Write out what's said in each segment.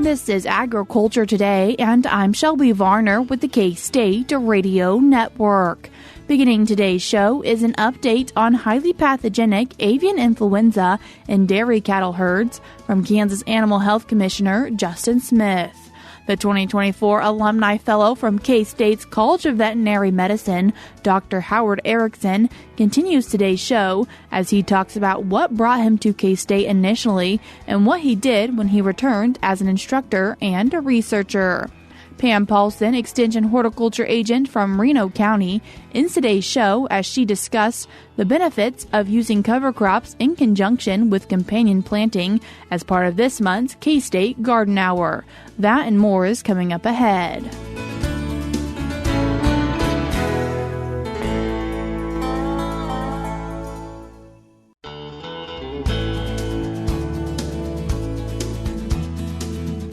This is Agriculture Today, and I'm Shelby Varner with the K-State Radio Network. Beginning today's show is an update on highly pathogenic avian influenza in dairy cattle herds from Kansas Animal Health Commissioner Justin Smith. The 2024 Alumni Fellow from K-State's College of Veterinary Medicine, Dr. Howard Erickson, continues today's show as he talks about what brought him to K-State initially and what he did when he returned as an instructor and a researcher. ThPam Paulsen, Extension Horticulture Agent from Reno County, ends today's show as she discussed the benefits of using cover crops in conjunction with companion planting as part of this month's K-State Garden Hour. That and more is coming up ahead.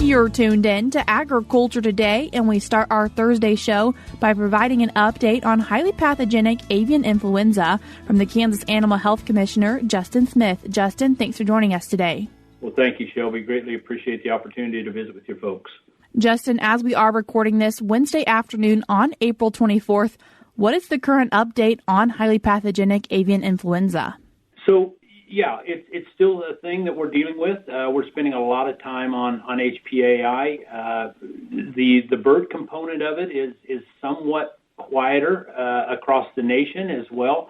You're tuned in to Agriculture Today, and we start our Thursday show by providing an update on highly pathogenic avian influenza from the Kansas Animal Health Commissioner, Justin Smith. Justin, thanks for joining us today. Well, thank you, Shelby. Greatly appreciate the opportunity to visit with your folks. Justin, as we are recording this Wednesday afternoon on April 24th, what is the current update on highly pathogenic avian influenza? Yeah, it's still a thing that we're dealing with. We're spending a lot of time on HPAI. The bird component of it is somewhat quieter across the nation as well.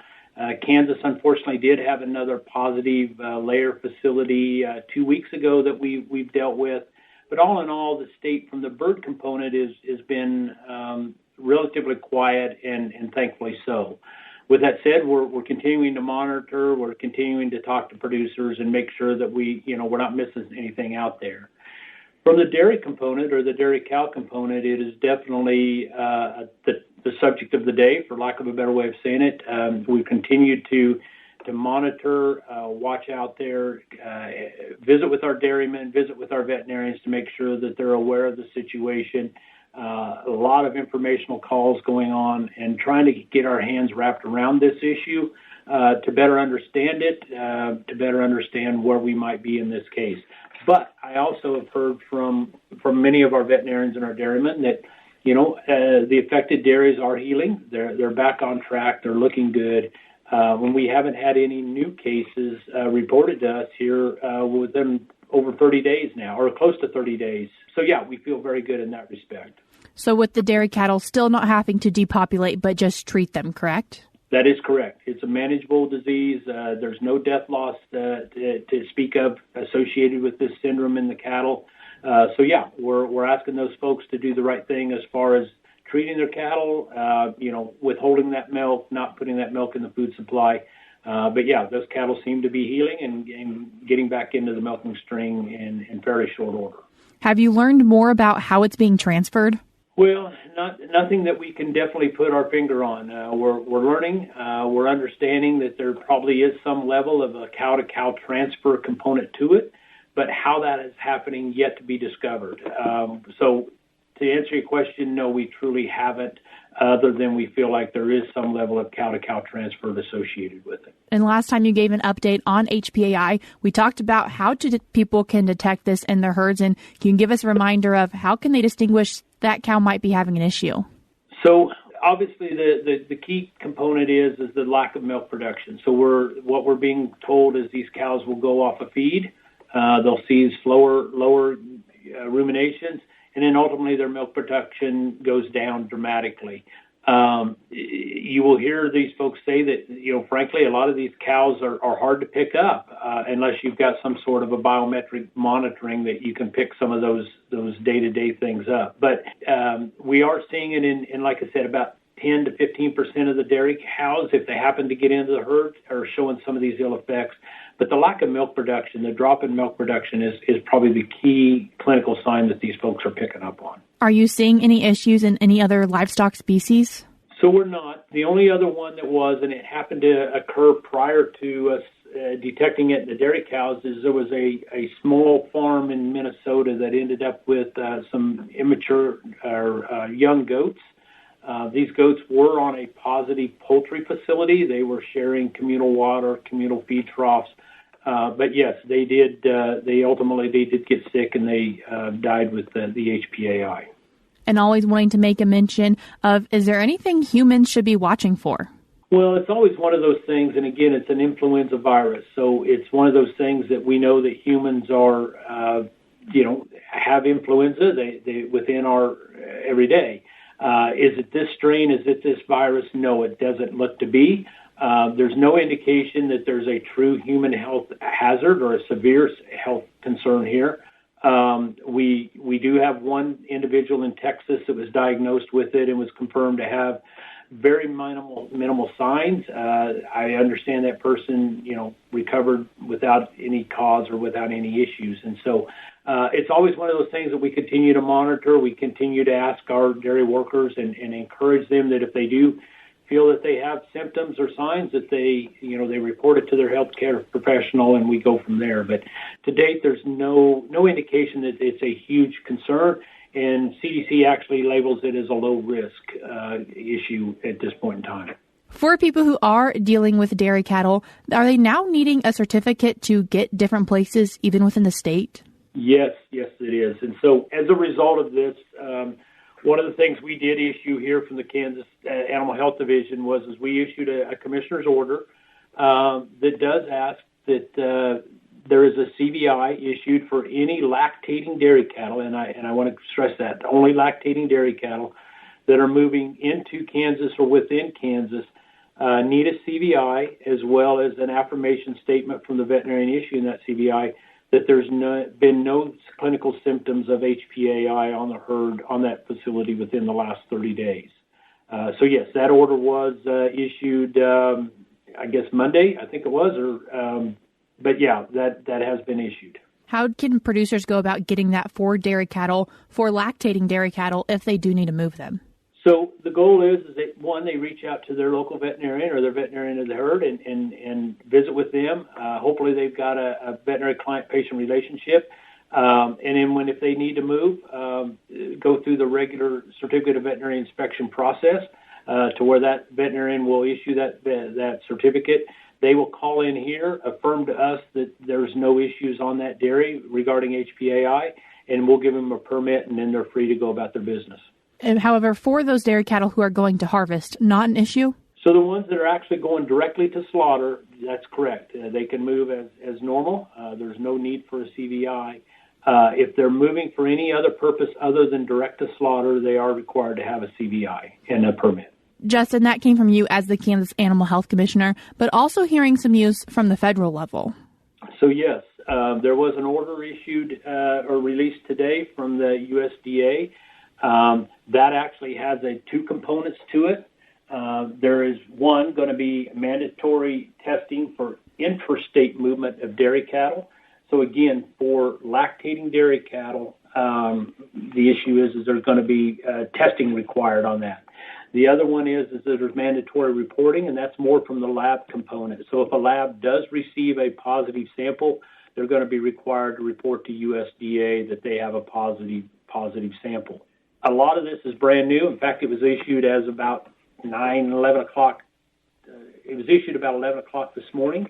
Kansas, unfortunately, did have another positive layer facility 2 weeks ago that we've dealt with. But all in all, the state from the bird component has been relatively quiet, and thankfully so. With that said, we're continuing to monitor. We're continuing to talk to producers and make sure that we're not missing anything out there. From the dairy component or the dairy cow component, it is definitely the subject of the day, for lack of a better way of saying it. We continue to monitor, watch out there, visit with our dairymen, visit with our veterinarians to make sure that they're aware of the situation. A lot of informational calls going on and trying to get our hands wrapped around this issue to better understand it, to better understand where we might be in this case. But I also have heard from many of our veterinarians and our dairymen that, the affected dairies are healing. They're back on track. They're looking good. When we haven't had any new cases reported to us here within over 30 days now, or close to 30 days. So, yeah, we feel very good in that respect. So with the dairy cattle still not having to depopulate, but just treat them, correct? That is correct. It's a manageable disease. There's no death loss to speak of associated with this syndrome in the cattle. We're asking those folks to do the right thing as far as treating their cattle, withholding that milk, not putting that milk in the food supply. Those cattle seem to be healing and getting back into the milking string in fairly short order. Have you learned more about how it's being transferred? Well, nothing that we can definitely put our finger on. We're learning. We're understanding that there probably is some level of a cow-to-cow transfer component to it, but how that is happening yet to be discovered. So to answer your question, no, we truly haven't, other than we feel like there is some level of cow-to-cow transfer associated with it. And last time you gave an update on HPAI, we talked about how people can detect this in their herds, and can you give us a reminder of how can they distinguish that cow might be having an issue? So obviously the key component is the lack of milk production. So what we're being told is these cows will go off a feed, they'll see lower ruminations, and then ultimately their milk production goes down dramatically. You will hear these folks say that, frankly, a lot of these cows are hard to pick up unless you've got some sort of a biometric monitoring that you can pick some of those day-to-day things up. But we are seeing it in, like I said, about 10 to 15% of the dairy cows, if they happen to get into the herd, are showing some of these ill effects. But the lack of milk production, the drop in milk production is probably the key clinical sign that these folks are picking up on. Are you seeing any issues in any other livestock species? So we're not. The only other one that was, and it happened to occur prior to us detecting it in the dairy cows, is there was a small farm in Minnesota that ended up with some immature or young goats. These goats were on a positive poultry facility. They were sharing communal water, communal feed troughs. But yes, they did. They did get sick, and they died with the HPAI. And always wanting to make a mention of, is there anything humans should be watching for? Well, it's always one of those things, and again, it's an influenza virus, so it's one of those things that we know that humans are, have influenza. They within our every day. Is it this strain? Is it this virus? No, it doesn't look to be. There's no indication that there's a true human health hazard or a severe health concern here. We do have one individual in Texas that was diagnosed with it and was confirmed to have very minimal signs. I understand that person, recovered without any cause or without any issues. And so it's always one of those things that we continue to monitor. We continue to ask our dairy workers and encourage them that if they do feel that they have symptoms or signs, that they report it to their healthcare professional, and we go from there. But to date, there's no indication that it's a huge concern, and CDC actually labels it as a low-risk issue at this point in time. For people who are dealing with dairy cattle, are they now needing a certificate to get different places, even within the state? Yes, it is. And so as a result of this, one of the things we did issue here from the Kansas Animal Health Division was we issued a commissioner's order that does ask that there is a CVI issued for any lactating dairy cattle, and I want to stress that, only lactating dairy cattle that are moving into Kansas or within Kansas need a CVI, as well as an affirmation statement from the veterinarian issuing that CVI that there's been no clinical symptoms of HPAI on the herd on that facility within the last 30 days. So yes, that order was issued, I guess Monday, I think it was, but yeah, that has been issued. How can producers go about getting that for dairy cattle, for lactating dairy cattle, if they do need to move them? So the goal is that, one, they reach out to their local veterinarian or their veterinarian of the herd and visit with them. Hopefully they've got a veterinary client-patient relationship. And then if they need to move, go through the regular certificate of veterinary inspection process to where that veterinarian will issue that certificate. They will call in here, affirm to us that there's no issues on that dairy regarding HPAI, and we'll give them a permit, and then they're free to go about their business. However, for those dairy cattle who are going to harvest, not an issue? So the ones that are actually going directly to slaughter, that's correct. They can move as normal. There's no need for a CVI. If they're moving for any other purpose other than direct to slaughter, they are required to have a CVI and a permit. Justin, that came from you as the Kansas Animal Health Commissioner, but also hearing some news from the federal level. So yes, there was an order issued or released today from the USDA. That actually has two components to it. There is one going to be mandatory testing for intrastate movement of dairy cattle. So again, for lactating dairy cattle, the issue is there's going to be testing required on that. The other one is that there's mandatory reporting, and that's more from the lab component. So if a lab does receive a positive sample, they're going to be required to report to USDA that they have a positive sample. A lot of this is brand new. In fact, it was issued as about 11 o'clock. It was issued about 11 o'clock this morning.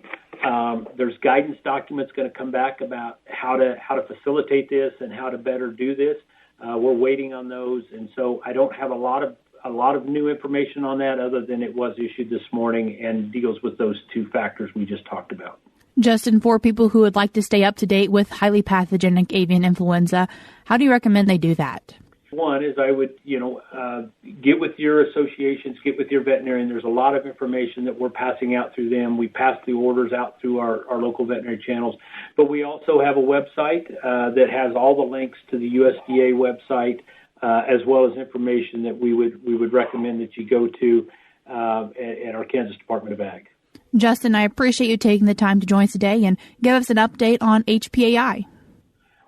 There's guidance documents going to come back about how to facilitate this and how to better do this. We're waiting on those, and so I don't have a lot of new information on that other than it was issued this morning and deals with those two factors we just talked about. Justin, for people who would like to stay up to date with highly pathogenic avian influenza, how do you recommend they do that? One is I would, get with your associations, get with your veterinarian. There's a lot of information that we're passing out through them. We pass the orders out through our local veterinary channels. But we also have a website that has all the links to the USDA website, as well as information that we would recommend that you go to at our Kansas Department of Ag. Justin, I appreciate you taking the time to join us today and give us an update on HPAI.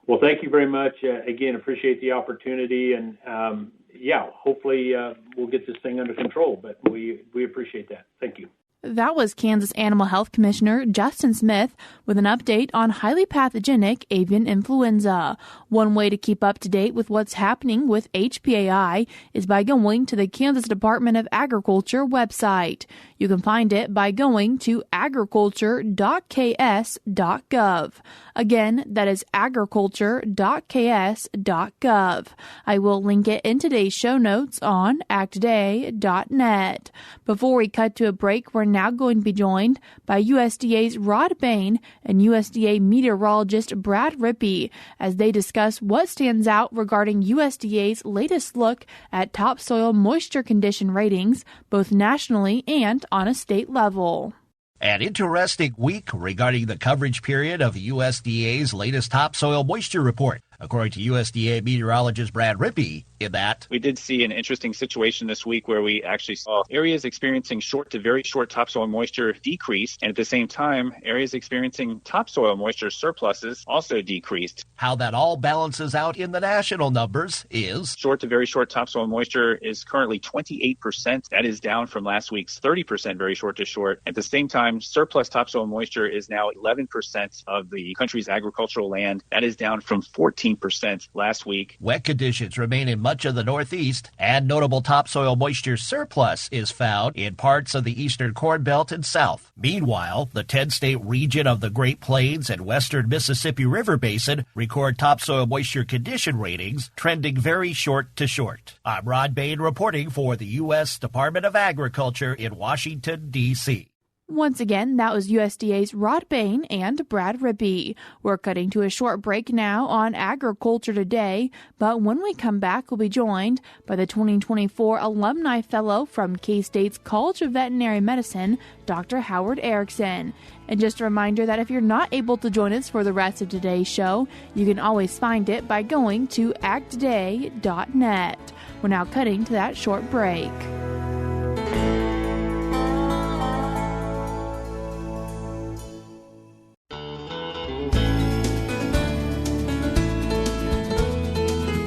Well, thank you very much. Again, appreciate the opportunity, and hopefully we'll get this thing under control, but we appreciate that. Thank you. That was Kansas Animal Health Commissioner Justin Smith with an update on highly pathogenic avian influenza. One way to keep up to date with what's happening with HPAI is by going to the Kansas Department of Agriculture website. You can find it by going to agriculture.ks.gov. Again, that is agriculture.ks.gov. I will link it in today's show notes on agtoday.net. Before we cut to a break, we're now going to be joined by USDA's Rod Bain and USDA meteorologist Brad Rippey as they discuss what stands out regarding USDA's latest look at topsoil moisture condition ratings, both nationally and on a state level. An interesting week regarding the coverage period of USDA's latest topsoil moisture report, according to USDA meteorologist Brad Rippey, in that we did see an interesting situation this week where we actually saw areas experiencing short to very short topsoil moisture decrease, and at the same time, areas experiencing topsoil moisture surpluses also decreased. How that all balances out in the national numbers is short to very short topsoil moisture is currently 28%. That is down from last week's 30% very short to short. At the same time, surplus topsoil moisture is now 11% of the country's agricultural land. That is down from 14% last week. Wet conditions remain in much of the Northeast, and notable topsoil moisture surplus is found in parts of the eastern Corn Belt and South. Meanwhile, the 10-state region of the Great Plains and western Mississippi River Basin record topsoil moisture condition ratings trending very short to short. I'm Rod Bain reporting for the U.S. Department of Agriculture in Washington, D.C. Once again, that was USDA's Rod Bain and Brad Rippey. We're cutting to a short break now on Agriculture Today, but when we come back, we'll be joined by the 2024 Alumni Fellow from K-State's College of Veterinary Medicine, Dr. Howard Erickson. And just a reminder that if you're not able to join us for the rest of today's show, you can always find it by going to agtoday.net. We're now cutting to that short break.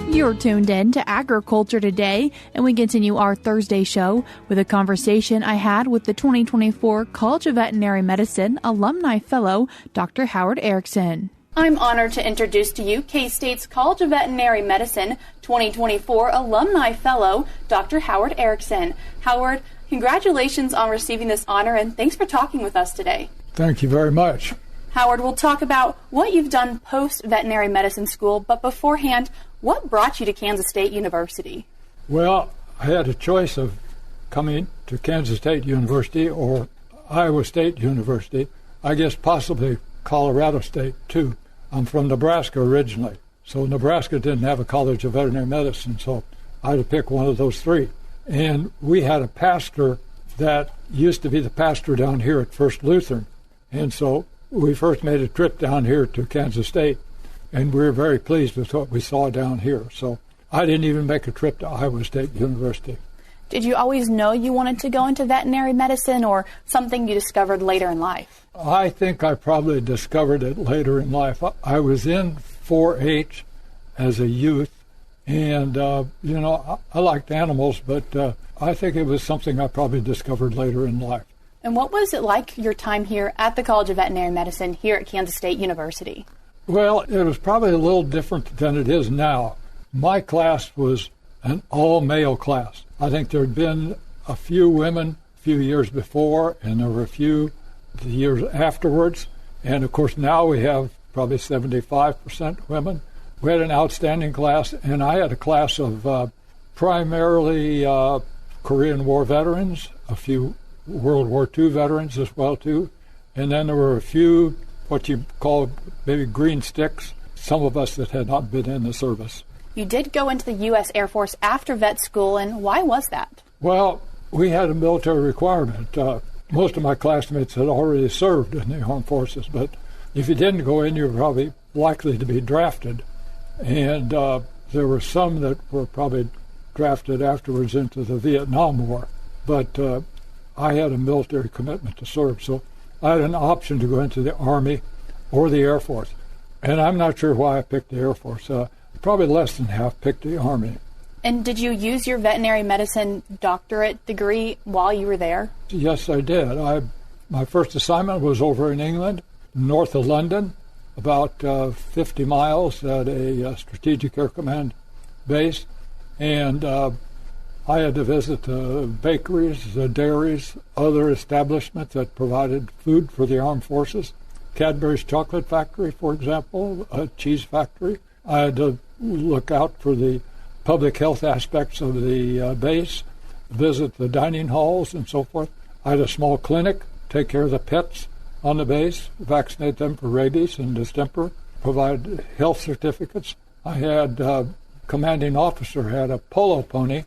You're tuned in to Agriculture Today, and we continue our Thursday show with a conversation I had with the 2024 College of Veterinary Medicine Alumni Fellow, Dr. Howard Erickson. I'm honored to introduce to you K-State's College of Veterinary Medicine 2024 Alumni Fellow, Dr. Howard Erickson. Howard, congratulations on receiving this honor, and thanks for talking with us today. Thank you very much. Howard, we'll talk about what you've done post-veterinary medicine school, but beforehand, what brought you to Kansas State University? Well, I had a choice of coming to Kansas State University or Iowa State University. I guess possibly Colorado State, too. I'm from Nebraska originally, so Nebraska didn't have a College of Veterinary Medicine, so I had to pick one of those three. And we had a pastor that used to be the pastor down here at First Lutheran, and so we first made a trip down here to Kansas State, and we were very pleased with what we saw down here. So I didn't even make a trip to Iowa State University. Did you always know you wanted to go into veterinary medicine, or something you discovered later in life? I think I probably discovered it later in life. I was in 4-H as a youth, and, I liked animals, but I think it was something I probably discovered later in life. And what was it like your time here at the College of Veterinary Medicine here at Kansas State University? Well, it was probably a little different than it is now. My class was an all-male class. I think there had been a few women a few years before, and there were a few the years afterwards. And, of course, now we have probably 75% women. We had an outstanding class, and I had a class of primarily Korean War veterans, a few World War II veterans as well, too. And then there were a few, what you call maybe green sticks, some of us that had not been in the service. You did go into the U.S. Air Force after vet school, and why was that? Well, we had a military requirement. Most of my classmates had already served in the armed forces, but if you didn't go in, you were probably likely to be drafted. And there were some that were probably drafted afterwards into the Vietnam War. But I had a military commitment to serve, so I had an option to go into the Army or the Air Force. And I'm not sure why I picked the Air Force. Probably less than half picked the Army. And did you use your veterinary medicine doctorate degree while you were there? Yes, I did. My first assignment was over in England, north of London, about 50 miles at a Strategic Air Command base. And I had to visit the bakeries, the dairies, other establishments that provided food for the armed forces. Cadbury's chocolate factory, for example, a cheese factory. I had to look out for the public health aspects of the base, visit the dining halls and so forth. I had a small clinic, take care of the pets on the base, vaccinate them for rabies and distemper, provide health certificates. I had commanding officer had a polo pony,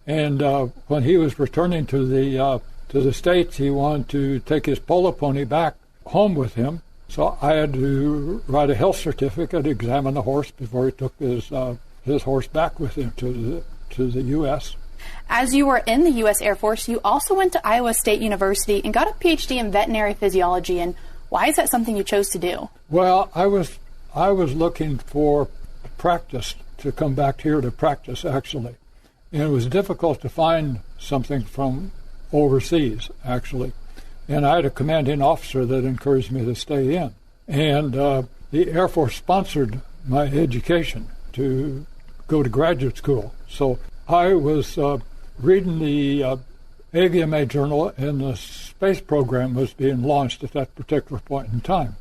and when he was returning to the States, he wanted to take his polo pony back home with him. So I had to write a health certificate, examine the horse before he took his horse back with him to the U.S. As you were in the U.S. Air Force, you also went to Iowa State University and got a PhD in veterinary physiology. And why is that something you chose to do? Well, I was looking for practice, to come back here to practice, actually. And it was difficult to find something from overseas, actually. And I had a commanding officer that encouraged me to stay in. And the Air Force sponsored my education to go to graduate school. So I was reading the AVMA journal, and the space program was being launched at that particular point in time.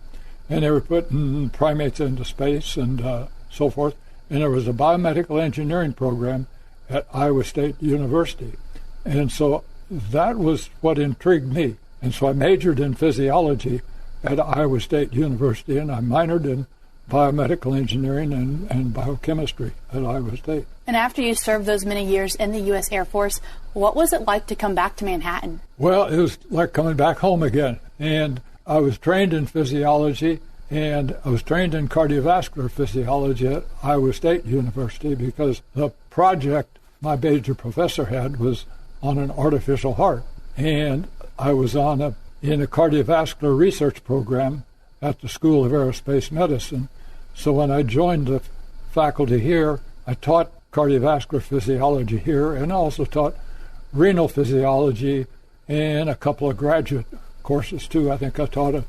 And they were putting primates into space and so forth. And there was a biomedical engineering program at Iowa State University. And so that was what intrigued me. And so I majored in physiology at Iowa State University, and I minored in biomedical engineering and biochemistry at Iowa State. And after you served those many years in the U.S. Air Force, what was it like to come back to Manhattan? Well, it was like coming back home again. And I was trained in physiology, and I was trained in cardiovascular physiology at Iowa State University because the project my major professor had was on an artificial heart. And I was in a cardiovascular research program at the School of Aerospace Medicine. So when I joined the faculty here, I taught cardiovascular physiology here, and I also taught renal physiology and a couple of graduate courses too. I think I taught a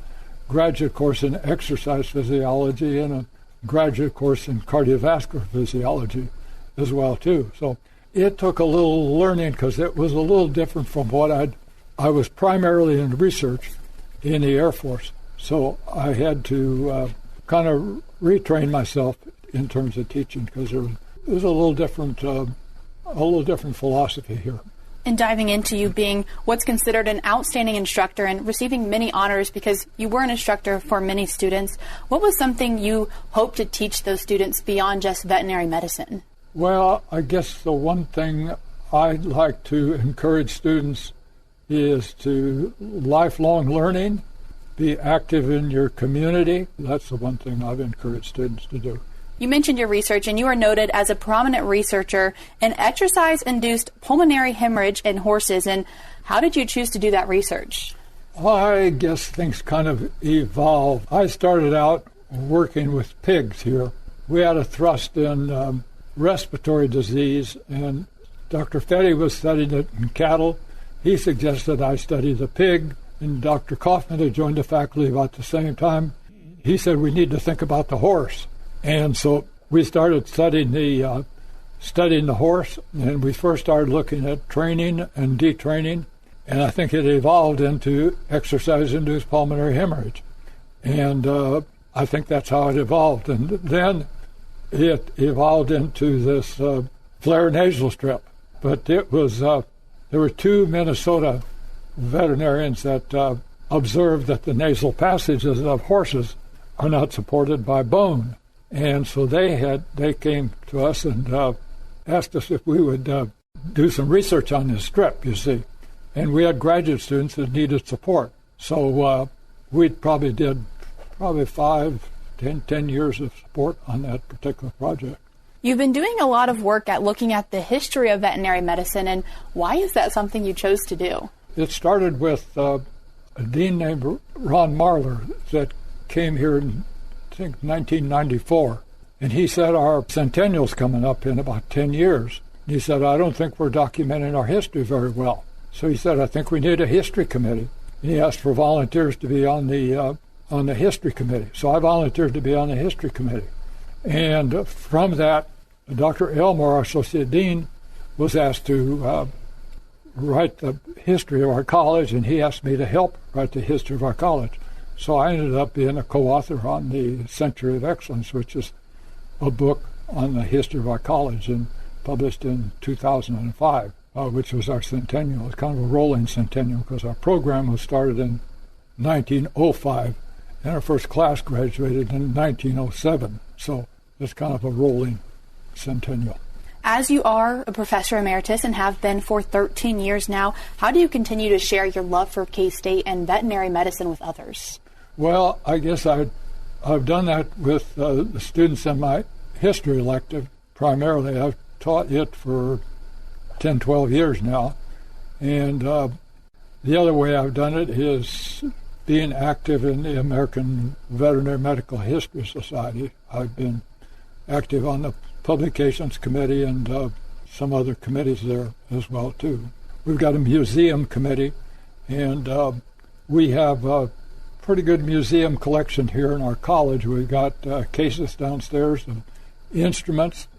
graduate course in exercise physiology and a graduate course in cardiovascular physiology as well too. So it took a little learning because it was a little different from what I was primarily in research in the Air Force. So I had to kind of retrain myself in terms of teaching because there was a little different philosophy here. And diving into you being what's considered an outstanding instructor and receiving many honors because you were an instructor for many students, what was something you hoped to teach those students beyond just veterinary medicine? Well, I guess the one thing I'd like to encourage students is to lifelong learning, be active in your community. That's the one thing I've encouraged students to do. You mentioned your research, and you are noted as a prominent researcher in exercise-induced pulmonary hemorrhage in horses. And how did you choose to do that research? I guess things kind of evolved. I started out working with pigs here. We had a thrust in respiratory disease, and Dr. Fetty was studying it in cattle. He suggested I study the pig, and Dr. Kaufman had joined the faculty about the same time. He said we need to think about the horse. And so we started studying the horse, and we first started looking at training and detraining, and I think it evolved into exercise-induced pulmonary hemorrhage. And I think that's how it evolved. And then it evolved into this flare nasal strip. But it was there were two Minnesota veterinarians that observed that the nasal passages of horses are not supported by bone. And so they came to us and asked us if we would do some research on this strip, you see. And we had graduate students that needed support. So we probably did 10 years of support on that particular project. You've been doing a lot of work at looking at the history of veterinary medicine, and why is that something you chose to do? It started with a dean named Ron Marler that came here in, I think, 1994. And he said our centennial's coming up in about 10 years. And he said, I don't think we're documenting our history very well. So he said, I think we need a history committee. And he asked for volunteers to be on the history committee. So I volunteered to be on the history committee. And from that, Dr. Elmore, our associate dean, was asked to write the history of our college, and he asked me to help write the history of our college. So I ended up being a co-author on the Century of Excellence, which is a book on the history of our college, and published in 2005, which was our centennial. It's kind of a rolling centennial because our program was started in 1905, and our first class graduated in 1907. So it's kind of a rolling centennial. As you are a professor emeritus and have been for 13 years now, how do you continue to share your love for K-State and veterinary medicine with others? Well, I guess I've done that with the students in my history elective primarily. I've taught it for 10, 12 years now. And the other way I've done it is being active in the American Veterinary Medical History Society. I've been active on the Publications Committee and some other committees there as well, too. We've got a museum committee, and we have a pretty good museum collection here in our college. We've got cases downstairs of instruments.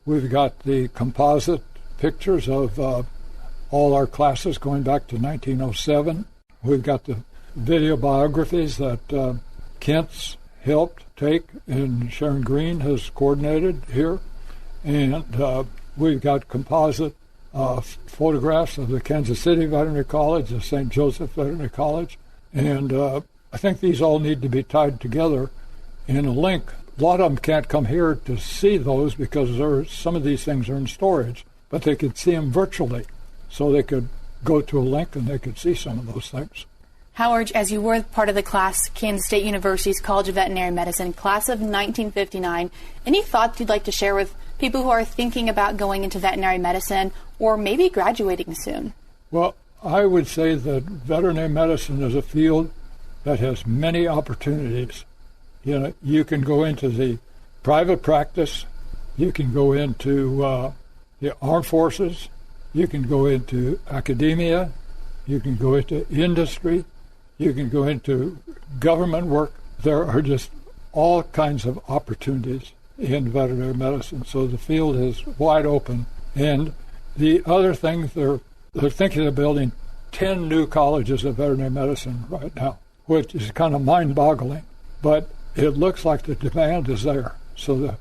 We've got the composite pictures of all our classes going back to 1907. We've got the video biographies that Kent's helped take and Sharon Green has coordinated here. And we've got composite photographs of the Kansas City Veterinary College, the St. Joseph Veterinary College. And I think these all need to be tied together in a link. A lot of them can't come here to see those because some of these things are in storage, but they could see them virtually. So they could go to a link and they could see some of those things. Howard, as you were part of the class, Kansas State University's College of Veterinary Medicine, class of 1959, any thoughts you'd like to share with people who are thinking about going into veterinary medicine or maybe graduating soon? Well, I would say that veterinary medicine is a field that has many opportunities. You know, you can go into the private practice, you can go into the armed forces, you can go into academia, you can go into industry, you can go into government work. There are just all kinds of opportunities in veterinary medicine. So the field is wide open. And the other thing, they're thinking of building 10 new colleges of veterinary medicine right now, which is kind of mind-boggling. But it looks like the demand is there. So the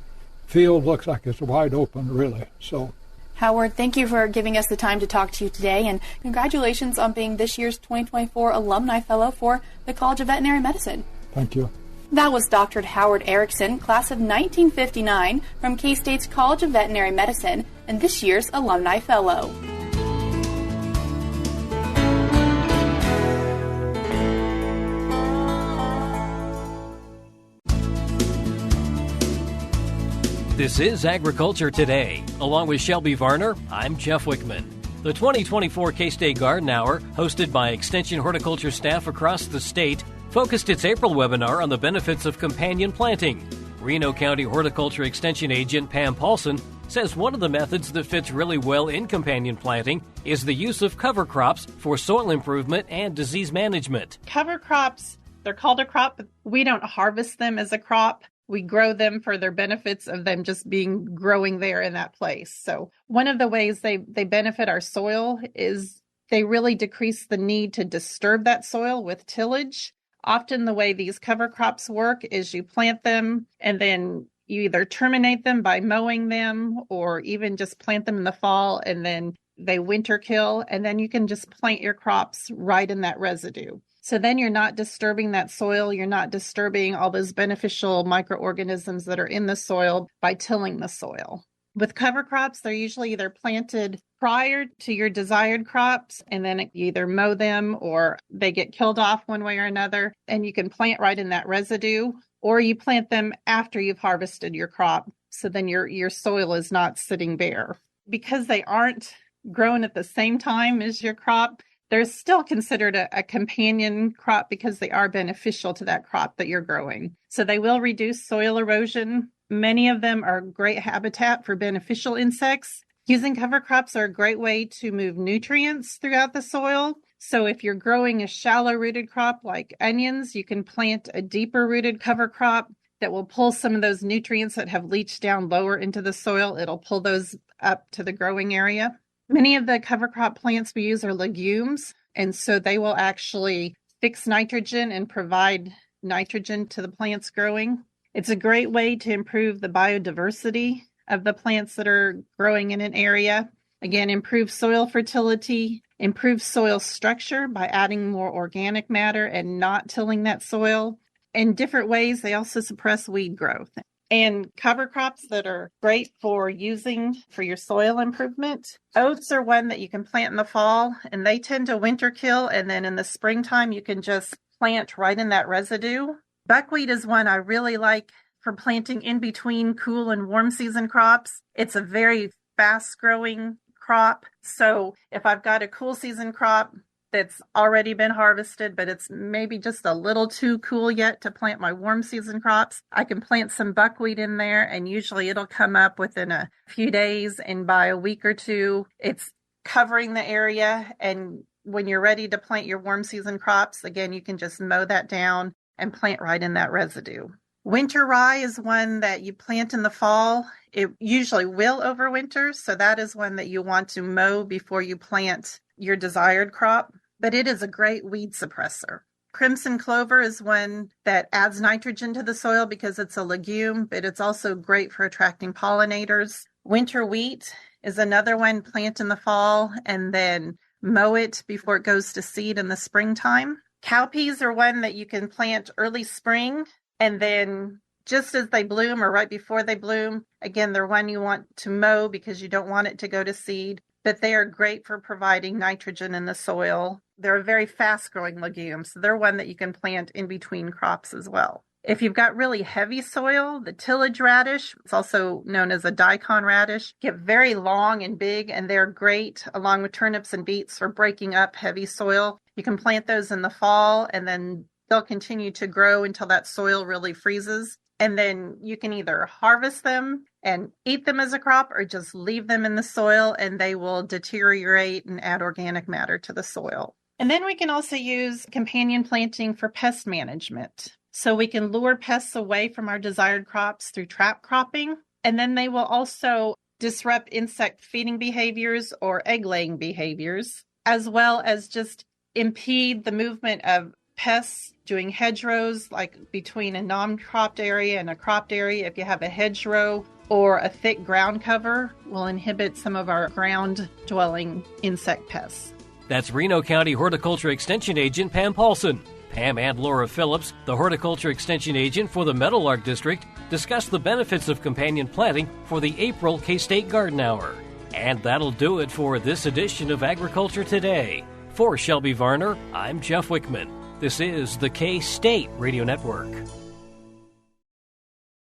field looks like it's wide open, really. So, Howard, thank you for giving us the time to talk to you today, and congratulations on being this year's 2024 Alumni Fellow for the College of Veterinary Medicine. Thank you. That was Dr. Howard Erickson, class of 1959 from K-State's College of Veterinary Medicine, and this year's Alumni Fellow. This is Agriculture Today. Along with Shelby Varner, I'm Jeff Wickman. The 2024 K-State Garden Hour, hosted by Extension horticulture staff across the state, focused its April webinar on the benefits of companion planting. Reno County Horticulture Extension Agent Pam Paulsen says one of the methods that fits really well in companion planting is the use of cover crops for soil improvement and disease management. Cover crops, they're called a crop, but we don't harvest them as a crop. We grow them for their benefits of them just growing there in that place. So one of the ways they benefit our soil is they really decrease the need to disturb that soil with tillage. Often the way these cover crops work is you plant them and then you either terminate them by mowing them or even just plant them in the fall and then they winter kill, and then you can just plant your crops right in that residue. So then you're not disturbing that soil. You're not disturbing all those beneficial microorganisms that are in the soil by tilling the soil. With cover crops, they're usually either planted prior to your desired crops, and then you either mow them or they get killed off one way or another, and you can plant right in that residue, or you plant them after you've harvested your crop. So then your soil is not sitting bare. Because they aren't grown at the same time as your crop, they're still considered a companion crop because they are beneficial to that crop that you're growing. So they will reduce soil erosion. Many of them are great habitat for beneficial insects. Using cover crops are a great way to move nutrients throughout the soil. So if you're growing a shallow-rooted crop like onions, you can plant a deeper-rooted cover crop that will pull some of those nutrients that have leached down lower into the soil. It'll pull those up to the growing area. Many of the cover crop plants we use are legumes, and so they will actually fix nitrogen and provide nitrogen to the plants growing. It's a great way to improve the biodiversity of the plants that are growing in an area. Again, improve soil fertility, improve soil structure by adding more organic matter and not tilling that soil. In different ways, they also suppress weed growth. And cover crops that are great for using for your soil improvement. Oats are one that you can plant in the fall, and they tend to winter kill, and then in the springtime, you can just plant right in that residue. Buckwheat is one I really like for planting in between cool and warm season crops. It's a very fast-growing crop. So if I've got a cool season crop that's already been harvested, but it's maybe just a little too cool yet to plant my warm season crops, I can plant some buckwheat in there, and usually it'll come up within a few days, and by a week or two, it's covering the area. And when you're ready to plant your warm season crops, again, you can just mow that down and plant right in that residue. Winter rye is one that you plant in the fall. It usually will overwinter, so that is one that you want to mow before you plant your desired crop, but it is a great weed suppressor. Crimson clover is one that adds nitrogen to the soil because it's a legume, but it's also great for attracting pollinators. Winter wheat is another one. Plant in the fall and then mow it before it goes to seed in the springtime. Cowpeas are one that you can plant early spring, and then just as they bloom or right before they bloom, again, they're one you want to mow because you don't want it to go to seed, but they are great for providing nitrogen in the soil. They're a very fast-growing legume, so they're one that you can plant in between crops as well. If you've got really heavy soil, the tillage radish, it's also known as a daikon radish, get very long and big, and they're great along with turnips and beets for breaking up heavy soil. You can plant those in the fall, and then they'll continue to grow until that soil really freezes. And then you can either harvest them and eat them as a crop or just leave them in the soil, and they will deteriorate and add organic matter to the soil. And then we can also use companion planting for pest management. So we can lure pests away from our desired crops through trap cropping. And then they will also disrupt insect feeding behaviors or egg-laying behaviors, as well as just impede the movement of pests doing hedgerows, like between a non-cropped area and a cropped area. If you have a hedgerow or a thick ground cover, will inhibit some of our ground-dwelling insect pests. That's Reno County Horticulture Extension Agent Pam Paulsen. Pam and Laura Phillips, the Horticulture Extension Agent for the Meadowlark District, discussed the benefits of companion planting for the April K-State Garden Hour. And that'll do it for this edition of Agriculture Today. For Shelby Varner, I'm Jeff Wickman. This is the K-State Radio Network.